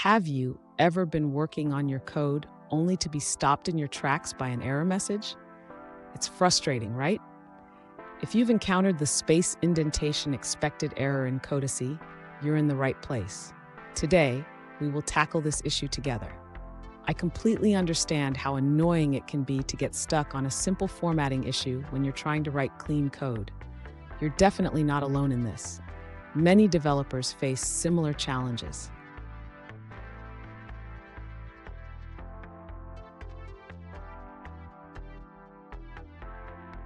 Have you ever been working on your code only to be stopped in your tracks by an error message? It's frustrating, right? If you've encountered the Space Indentation Expected error in Codacy, you're in the right place. Today, we will tackle this issue together. I completely understand how annoying it can be to get stuck on a simple formatting issue when you're trying to write clean code. You're definitely not alone in this. Many developers face similar challenges.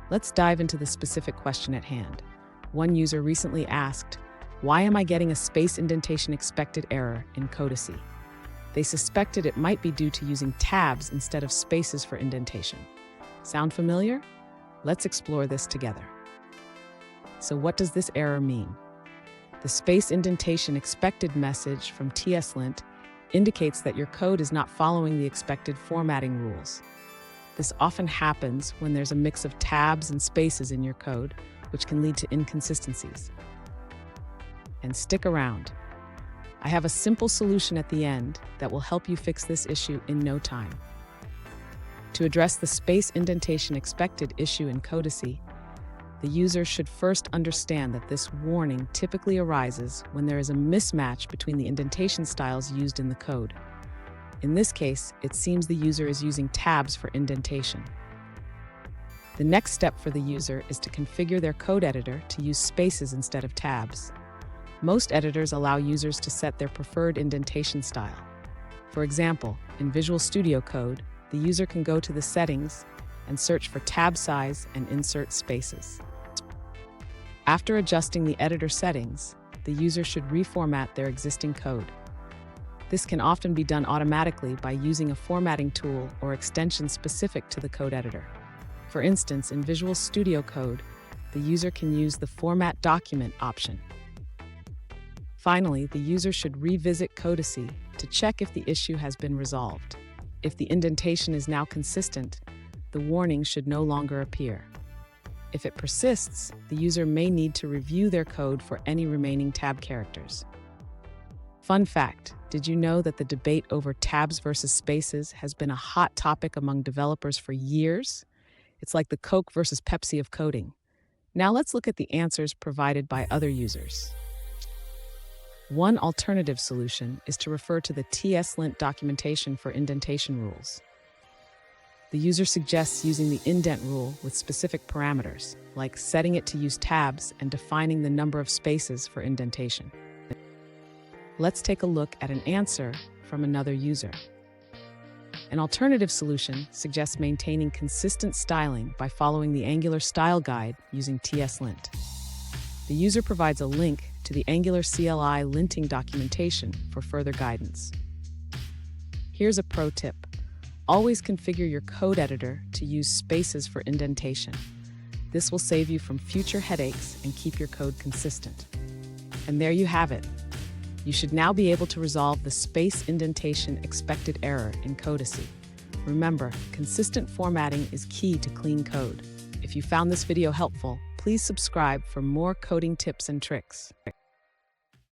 Let's dive into the specific question at hand. One user recently asked, "Why am I getting a space indentation expected error in Codacy?" They suspected it might be due to using tabs instead of spaces for indentation. Sound familiar? Let's explore this together. So what does this error mean? The space indentation expected message from TSLint indicates that your code is not following the expected formatting rules. This often happens when there's a mix of tabs and spaces in your code, which can lead to inconsistencies. And stick around. I have a simple solution at the end that will help you fix this issue in no time. To address the space indentation expected issue in Codacy, the user should first understand that this warning typically arises when there is a mismatch between the indentation styles used in the code. In this case, it seems the user is using tabs for indentation. The next step for the user is to configure their code editor to use spaces instead of tabs. Most editors allow users to set their preferred indentation style. For example, in Visual Studio Code, the user can go to the settings and search for tab size and insert spaces. After adjusting the editor settings, the user should reformat their existing code. This can often be done automatically by using a formatting tool or extension specific to the code editor. For instance, in Visual Studio Code, the user can use the Format Document option. Finally, the user should revisit Codacy to check if the issue has been resolved. If the indentation is now consistent, the warning should no longer appear. If it persists, the user may need to review their code for any remaining tab characters. Fun fact, did you know that the debate over tabs versus spaces has been a hot topic among developers for years? It's like the Coke versus Pepsi of coding. Now let's look at the answers provided by other users. One alternative solution is to refer to the TSLint documentation for indentation rules. The user suggests using the indent rule with specific parameters, like setting it to use tabs and defining the number of spaces for indentation. Let's take a look at an answer from another user. An alternative solution suggests maintaining consistent styling by following the Angular style guide using TSLint. The user provides a link to the Angular CLI linting documentation for further guidance. Here's a pro tip. Always configure your code editor to use spaces for indentation. This will save you from future headaches and keep your code consistent. And there you have it. You should now be able to resolve the space indentation expected error in Codacy. Remember, consistent formatting is key to clean code. If you found this video helpful, please subscribe for more coding tips and tricks.